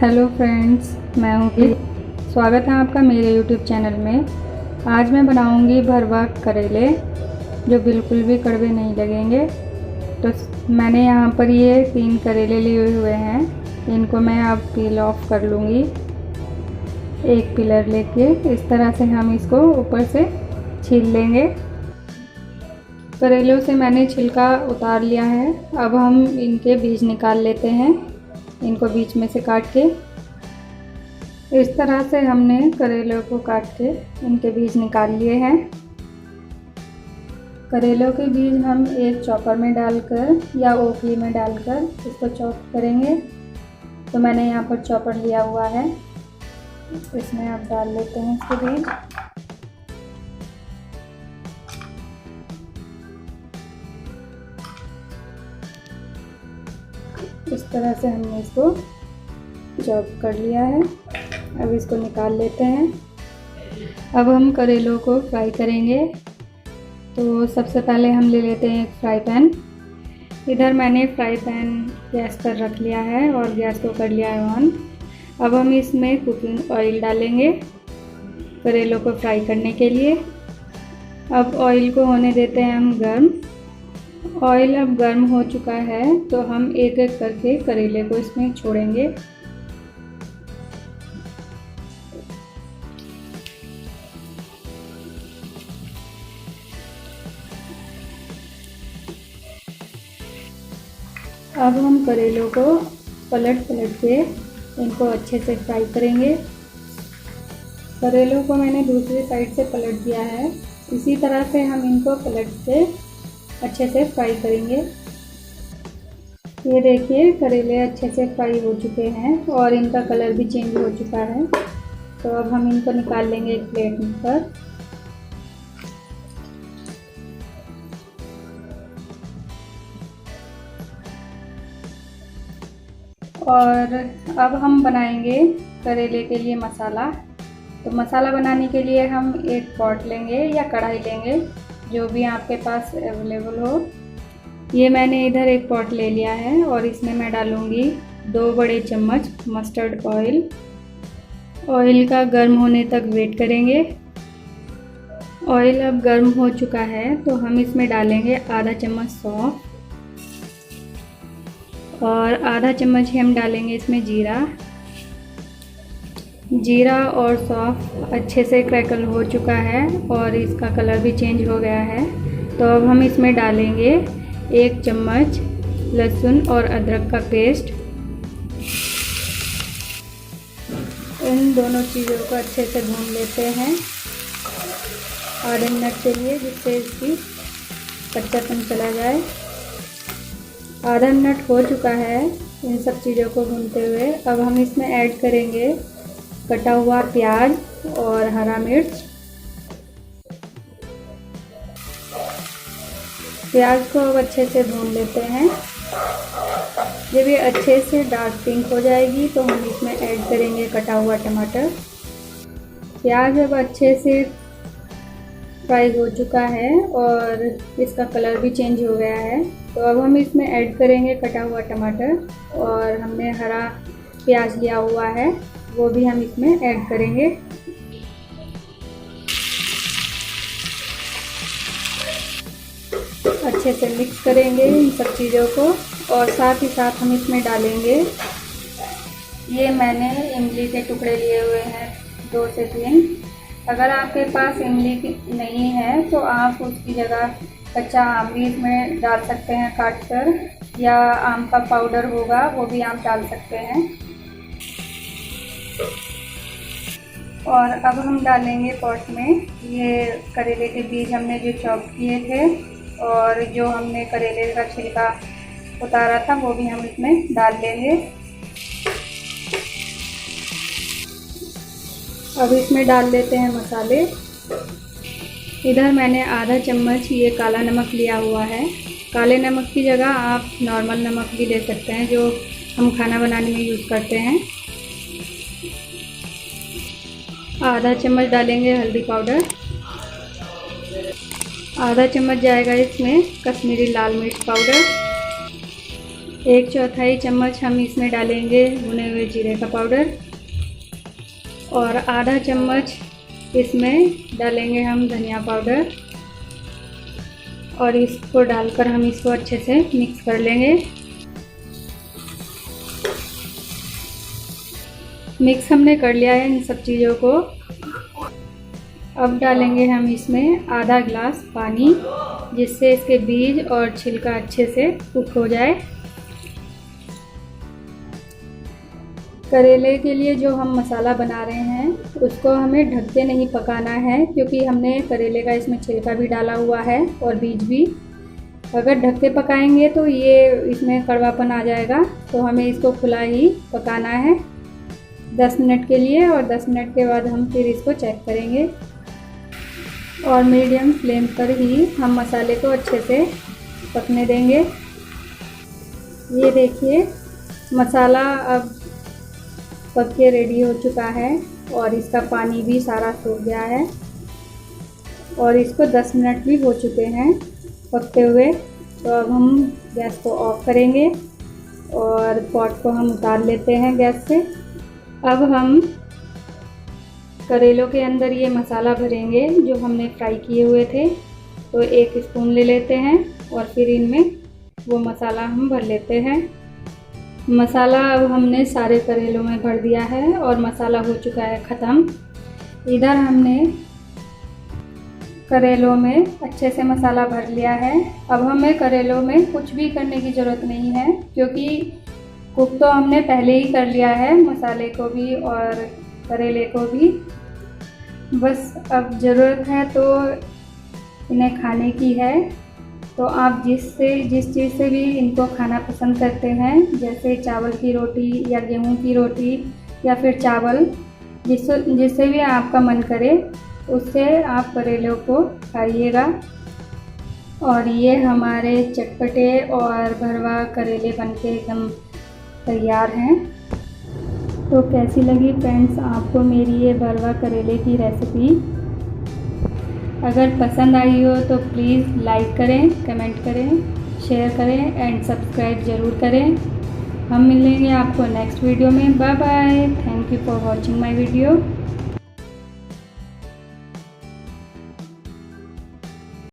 Hello friends, मैं हूँ स्वागत है आपका मेरे यूट्यूब चैनल में। आज मैं बनाऊँगी भरवा करेले जो बिल्कुल भी कड़वे नहीं लगेंगे। तो मैंने यहाँ पर ये 3 करेले लिए हुए हैं, इनको मैं अब पील ऑफ कर लूँगी। एक पिलर लेके इस तरह से हम इसको ऊपर से छील लेंगे। करेलों से मैंने छिलका उतार लिया है। अब हम इनके बीज निकाल लेते हैं। इनको बीच में से काट के इस तरह से हमने करेलों को काट के इनके बीज निकाल लिए हैं। करेलों के बीज हम एक चॉपर में डालकर या ओखली में डालकर इसको चॉप करेंगे। तो मैंने यहाँ पर चॉपर लिया हुआ है, इसमें आप डाल लेते हैं इसके बीज। इस तरह से हमने इसको चॉप कर लिया है। अब इसको निकाल लेते हैं। अब हम करेलों को फ्राई करेंगे। तो सबसे पहले हम ले लेते हैं एक फ्राई पैन। इधर मैंने फ्राई पैन गैस पर रख लिया है और गैस को कर लिया है ऑन। अब हम इसमें कुकिंग ऑयल डालेंगे करेलों को फ्राई करने के लिए। अब ऑयल को होने देते हैं हम गर्म। ऑयल अब गर्म हो चुका है तो हम एक एक करके करेले को इसमें छोड़ेंगे। अब हम करेलों को पलट के इनको अच्छे से फ्राई करेंगे। करेलों को मैंने दूसरी साइड से पलट दिया है। इसी तरह से हम इनको पलट के अच्छे से फ्राई करेंगे। ये देखिए करेले अच्छे से फ्राई हो चुके हैं और इनका कलर भी चेंज हो चुका है। तो अब हम इनको निकाल लेंगे एक प्लेट पर। और अब हम बनाएंगे करेले के लिए मसाला। तो मसाला बनाने के लिए हम एक पॉट लेंगे या कढ़ाई लेंगे, जो भी आपके पास अवेलेबल हो। ये मैंने इधर एक पॉट ले लिया है और इसमें मैं डालूँगी 2 बड़े चम्मच मस्टर्ड ऑयल। ऑयल का गर्म होने तक वेट करेंगे। ऑयल अब गर्म हो चुका है तो हम इसमें डालेंगे आधा चम्मच सौंफ और आधा चम्मच ही हम डालेंगे इसमें जीरा। जीरा और सौंफ अच्छे से क्रैकल हो चुका है और इसका कलर भी चेंज हो गया है। तो अब हम इसमें डालेंगे 1 चम्मच लहसुन और अदरक का पेस्ट। इन दोनों चीज़ों को अच्छे से भून लेते हैं आधे मिनट के लिए, जिससे इसकी कच्चापन चला जाए। आधा मिनट हो चुका है इन सब चीज़ों को भूनते हुए। अब हम इसमें ऐड करेंगे कटा हुआ प्याज और हरा मिर्च। प्याज को अब अच्छे से भून लेते हैं। जब ये अच्छे से डार्क पिंक हो जाएगी तो हम इसमें ऐड करेंगे कटा हुआ टमाटर। प्याज अब अच्छे से फ्राई हो चुका है और इसका कलर भी चेंज हो गया है। तो अब हम इसमें ऐड करेंगे कटा हुआ टमाटर और हमने हरा प्याज लिया हुआ है, वो भी हम इसमें ऐड करेंगे। अच्छे से मिक्स करेंगे इन सब चीज़ों को और साथ ही साथ हम इसमें डालेंगे, ये मैंने इमली के टुकड़े लिए हुए हैं 2 से 3। अगर आपके पास इमली नहीं है तो आप उसकी जगह कच्चा आम भी इसमें डाल सकते हैं काट कर, या आम का पाउडर होगा वो भी आप डाल सकते हैं। और अब हम डालेंगे पॉट में ये करेले के बीज हमने जो चॉप किए थे और जो हमने करेले का छिलका उतारा था वो भी हम इसमें डाल देंगे। अब इसमें डाल देते हैं मसाले। इधर मैंने आधा चम्मच ये काला नमक लिया हुआ है। काले नमक की जगह आप नॉर्मल नमक भी ले सकते हैं जो हम खाना बनाने में यूज़ करते हैं। आधा चम्मच डालेंगे हल्दी पाउडर। आधा चम्मच जाएगा इसमें कश्मीरी लाल मिर्च पाउडर। 1/4 चम्मच हम इसमें डालेंगे भुने हुए जीरे का पाउडर और आधा चम्मच इसमें डालेंगे हम धनिया पाउडर और इसको डालकर हम इसको अच्छे से मिक्स कर लेंगे। मिक्स हमने कर लिया है इन सब चीज़ों को। अब डालेंगे हम इसमें आधा ग्लास पानी, जिससे इसके बीज और छिलका अच्छे से कुक हो जाए। करेले के लिए जो हम मसाला बना रहे हैं उसको हमें ढक के नहीं पकाना है, क्योंकि हमने करेले का इसमें छिलका भी डाला हुआ है और बीज भी। अगर ढक के पकाएंगे तो ये इसमें कड़वापन आ जाएगा, तो हमें इसको खुला ही पकाना है 10 मिनट के लिए। और 10 मिनट के बाद हम फिर इसको चेक करेंगे और मीडियम फ्लेम पर ही हम मसाले को अच्छे से पकने देंगे। ये देखिए मसाला अब पक के रेडी हो चुका है और इसका पानी भी सारा सूख गया है और इसको 10 मिनट भी हो चुके हैं पकते हुए। तो अब हम गैस को ऑफ करेंगे और पॉट को हम उतार लेते हैं गैस से। अब हम करेलों के अंदर ये मसाला भरेंगे जो हमने फ्राई किए हुए थे। तो 1 स्पून ले लेते हैं और फिर इनमें वो मसाला हम भर लेते हैं। मसाला अब हमने सारे करेलों में भर दिया है और मसाला हो चुका है ख़त्म। इधर हमने करेलों में अच्छे से मसाला भर लिया है। अब हमें करेलों में कुछ भी करने की ज़रूरत नहीं है, क्योंकि कुक तो हमने पहले ही कर लिया है मसाले को भी और करेले को भी। बस अब ज़रूरत है तो इन्हें खाने की है। तो आप जिस चीज़ से भी इनको खाना पसंद करते हैं, जैसे चावल की रोटी या गेहूं की रोटी या फिर चावल, जिससे भी आपका मन करे उससे आप करेलों को खाइएगा। और ये हमारे चटपटे और भरवा करेले बनके एकदम तैयार हैं। तो कैसी लगी फ्रेंड्स आपको मेरी ये भरवा करेले की रेसिपी? अगर पसंद आई हो तो प्लीज़ लाइक करें, कमेंट करें, शेयर करें एंड सब्सक्राइब ज़रूर करें। हम मिलेंगे आपको नेक्स्ट वीडियो में। Bye bye. Thank you for watching my video.